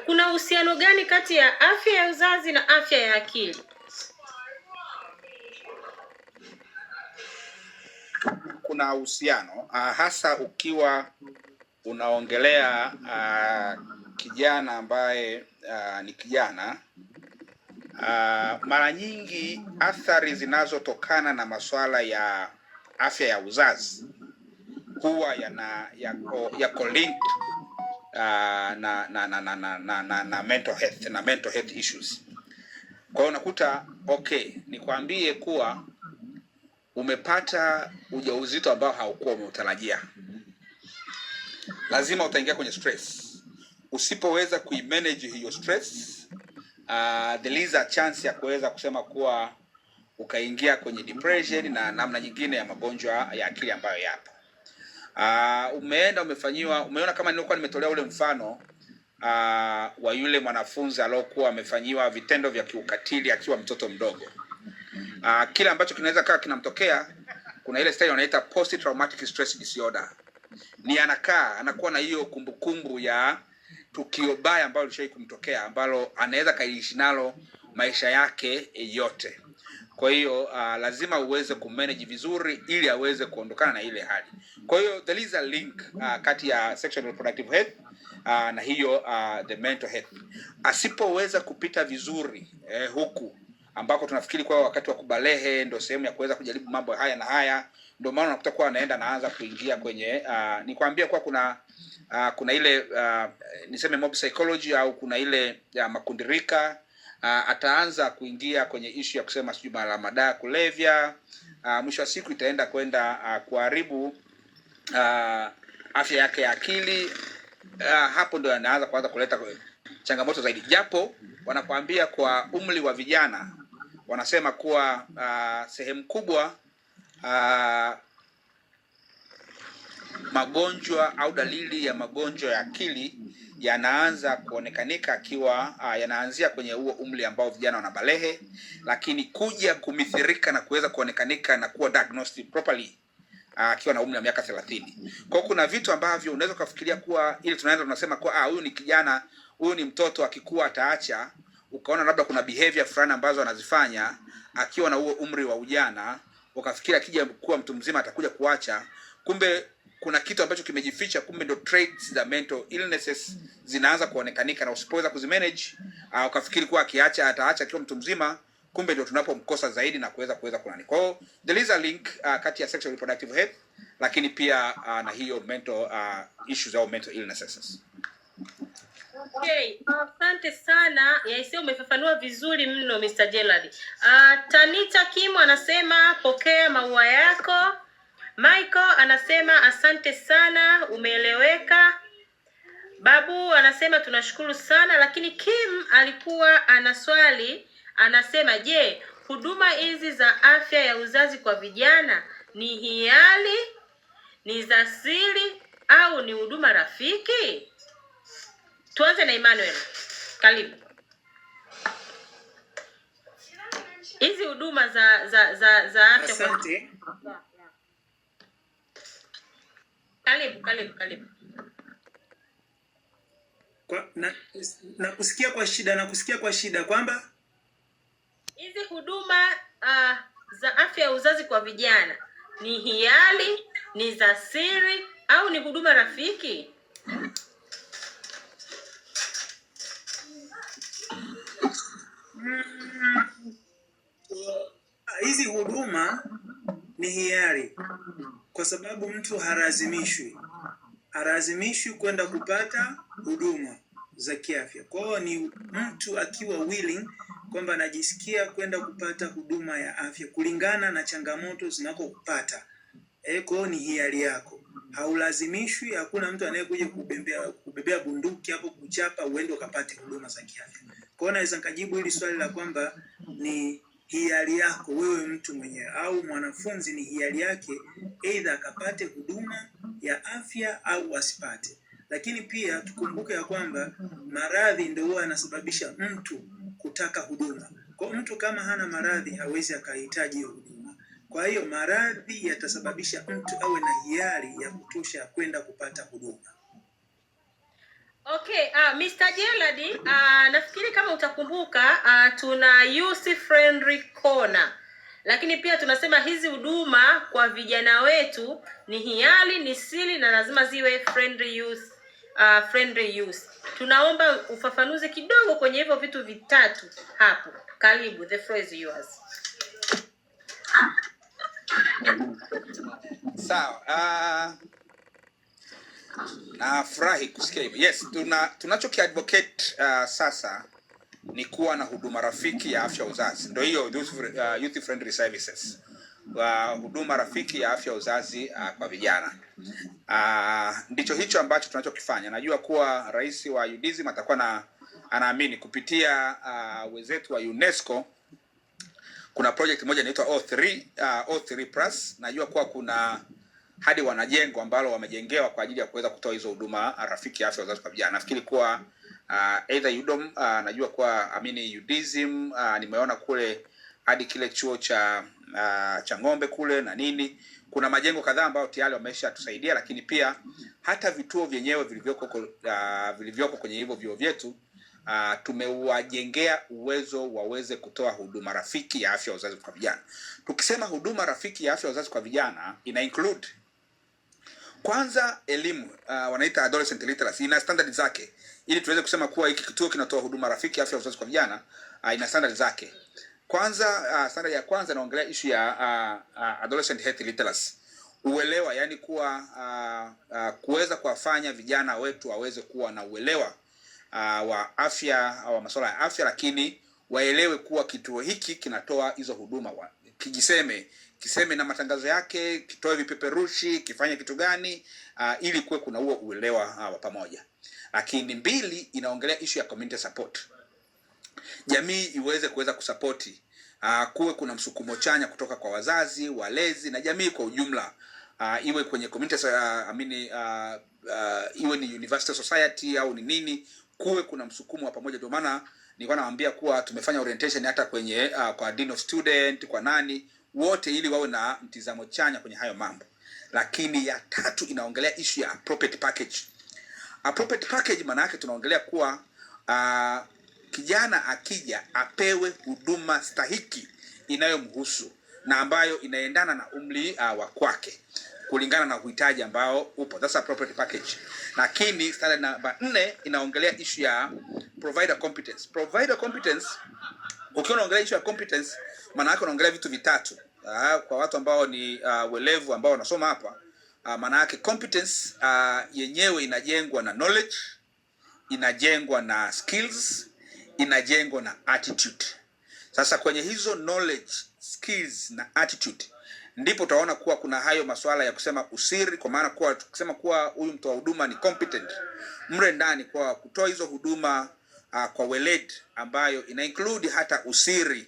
Kuna uhusiano gani kati ya afya ya uzazi na afya ya akili? Kuna uhusiano hasa ukiwa unaongelea kijana ambaye ni kijana. Mara nyingi athari zinazotokana na masuala ya afya ya uzazi huwa yako linked na mental health issues. Kwa hiyo unakuta nikwambie kuwa umepata ujauzito ambao haukuwa umeutarajia, lazima utaingia kwenye stress. Usipoweza kuimanage hiyo stress, there is a chance ya kuweza kusema kuwa ukaingia kwenye depression na namna nyingine ya magonjwa ya akili ambayo yapo. Umeona kama nilikuwa nimetolea ule mfano wa yule mwanafunzi aliyokuwa amefanyiwa vitendo vya kiukatili akiwa mtoto mdogo. Kile ambacho kinaweza kawa kinamtokea, kuna ile style wanaita post traumatic stress disorder. Ni anakuwa na hiyo kumbukumbu ya tukio baya ambalo lishawahi kumtokea, ambalo anaweza kaishi nalo maisha yake yote. Kwa hiyo lazima uweze kumanage vizuri ili aweze kuondokana na ile hali. Kwa hiyo there is a link kati ya sexual reproductive health na hiyo the mental health. Asipoweza kupita vizuri huku ambako tunafikiri kwa wakati wa kubalehe ndio sehemu ya kuweza kujaribu mambo haya na haya, ndio maana unakuta kwa anaanza kuingia kwenye nikwambia kwa kuna ile niseme mob psychology, au kuna ile makundirika. Ataanza kuingia kwenye issue ya kusema sijui madawa kulevya. Mwisho wa siku itaenda kwenda kuharibu afya yake ya akili. Hapo ndio anaanza kuanza kuleta changamoto zaidi, japo wanakuambia kwa umri wa vijana wanasema kuwa sehemu kubwa magonjwa au dalili ya magonjwa ya akili yanaanza kuonekanika akiwa yanaanzia kwenye huo umri ambao vijana wanabalehe, lakini kuja kumithirika na kuweza kuonekanika na kuwa diagnosed properly akiwa na umri wa miaka 30. Kwa kuna vitu ambavyo unaweza kufikiria kuwa ili tunasema kuwa huyu ni kijana, huyu ni mtoto, akikua ataacha. Ukaona labda kuna behavior fulani ambazo anazifanya akiwa na huo umri wa ujana, ukafikiria akija kuwa mtu mzima atakuja kuacha. Kumbe kuna kitu ambacho kimejificha, kumbe ndo traits za mental illnesses zinaanza kuonekanika, na usipoweza kuzimanage ukafikiri kuwa ataacha akiwa mtu mzima, kumbe ndio tunapomkosa zaidi na kuweza kunani. Kwa hiyo there is a link kati ya sexual reproductive health, lakini pia na hiyo mental issues au mental illnesses. Okay, asante sana. Yaisee, umefafanua vizuri mno Mr. Gerald. Tanita Kim anasema pokea maua yako. Michael anasema asante sana, umeeleweka. Babu anasema tunashukuru sana, lakini Kim alikuwa ana swali, anasema je, huduma hizi za afya ya uzazi kwa vijana ni hiari, ni za siri au ni huduma rafiki? Tuanze na Emmanuel. Karibu. Hizi huduma za afya. Asante. Karibu. Nakusikia kwa shida kwamba hizi huduma za afya ya uzazi kwa vijana ni hiari, ni za siri au ni huduma rafiki? Hizi huduma ni hiari kwa sababu mtu harazimishwi kwenda kupata huduma za kiafya. Kwa hiyo ni mtu akiwa willing kwamba anajisikia kwenda kupata huduma ya afya kulingana na changamoto zinakokupata. Kwa hiyo ni hiari yako. Haulazimishwi, hakuna mtu anayekuja kubebea bunduki hapo kuchapa uende ukapate huduma za kiafya. Kwa hiyo naweza nikajibu hili swali la kwamba ni hiari yako wewe mtu mwenyewe, au mwanafunzi ni hiari yake either akapate huduma ya afya au asipate. Lakini pia tukumbuke ya kwamba maradhi ndio huwa yanasababisha mtu kutaka huduma. Kwa mtu kama hana maradhi hawezi akahitaji huduma. Kwa hiyo maradhi yatasababisha mtu awe na hiari ya kutosha kwenda kupata huduma. Okay, Mr. Geladi, nafikiri kama utakumbuka, tuna youth friendly corner. Lakini pia tunasema hizi huduma kwa vijana wetu ni hiari, ni siri na lazima ziwe friendly youth. Tunaomba ufafanuzi kidogo kwenye hivyo vitu vitatu hapo. Karibu, the floor is yours. Sawa. Nafurahi kusikia hivyo. Yes, tunachokiadvocate sasa ni kuwa na huduma rafiki ya afya uzazi. Ndio hiyo youth friendly services. Huduma rafiki ya afya uzazi kwa vijana. Ndicho hicho ambacho tunachokifanya. Najua kuwa rais wa UDSM atakuwa anaamini kupitia wenzetu wa UNESCO kuna project moja inaitwa O3 Plus. Najua kuwa kuna hadi wanajengo ambalo wamejengewa kwa ajili ya kuweza kutoa hizo huduma rafiki ya afya uzazi kwa vijana. Nafikiri kuwa either UDOM, najua kuwa UDSM, nimeona kule hadi kile chuo cha Ng'ombe kule na nini. Kuna majengo kadhaa ambayo tayari wamesha tusaidia, lakini pia hata vituo vyenyewe vilivyoko kwenye hivyo vyuo vyetu tumewajengea uwezo waweze kutoa huduma rafiki ya afya uzazi kwa vijana. Tukisema huduma rafiki ya afya uzazi kwa vijana ina include kwanza elimu, wanaita adolescent literacy, ina standard zake. Ili tuweze kusema kuwa hiki kituo kinatoa huduma rafiki ya afya uzazi kwa vijana, ina standard zake. Kwanza standard ya kwanza inaongelea issue ya adolescent health literacy. Uelewa, yani kuwa kuweza kuwafanya vijana wetu waweze kuwa na uelewa wa afya au masuala ya afya, lakini waelewe kuwa kituo hiki kinatoa hizo huduma. Kiseme na matangazo yake, kitoe vipeperushi, kifanye kitu gani, ili kuwe kuna huo uelewa wa pamoja. Lakini mbili, inaongelea issue ya community support. Jamii iweze kuweza kusupporti, kuwe kuna msukumo chanya kutoka kwa wazazi, walezi na jamii kwa ujumla. Iwe kwenye community iwe ni university society au ni nini, kuwe kuna msukumo wa pamoja. Ndio maana nilikuwa nawaambia kuwa tumefanya orientation hata kwenye kwa dean of student, kwa nani wote, ili wawe na mtizamo chanya kwenye hayo mambo. Lakini ya tatu inaongelea issue ya appropriate package. Appropriate package maana yake tunaongelea kuwa kijana akija apewe huduma stahiki inayomhusu na ambayo inaendana na umri wa kwake kulingana na uhitaji ambao upo. That's appropriate package. Lakini standard namba 4 inaongelea issue ya provider competence. Provider competence, ukiwa unaongelea issue ya competence, maana yake unaongelea vitu vitatu. Kwa watu ambao ni welevu ambao wanasoma hapa, maana yake competence yenyewe inajengwa na knowledge, inajengwa na skills, inajengwa na attitude. Sasa kwenye hizo knowledge, skills na attitude ndipo utaona kuwa kuna hayo masuala ya kusema usiri, kwa maana kuwa tukisema kuwa huyu mtoa huduma ni competent mre ndani kwa kutoa hizo huduma kwa weledi, ambayo ina include hata usiri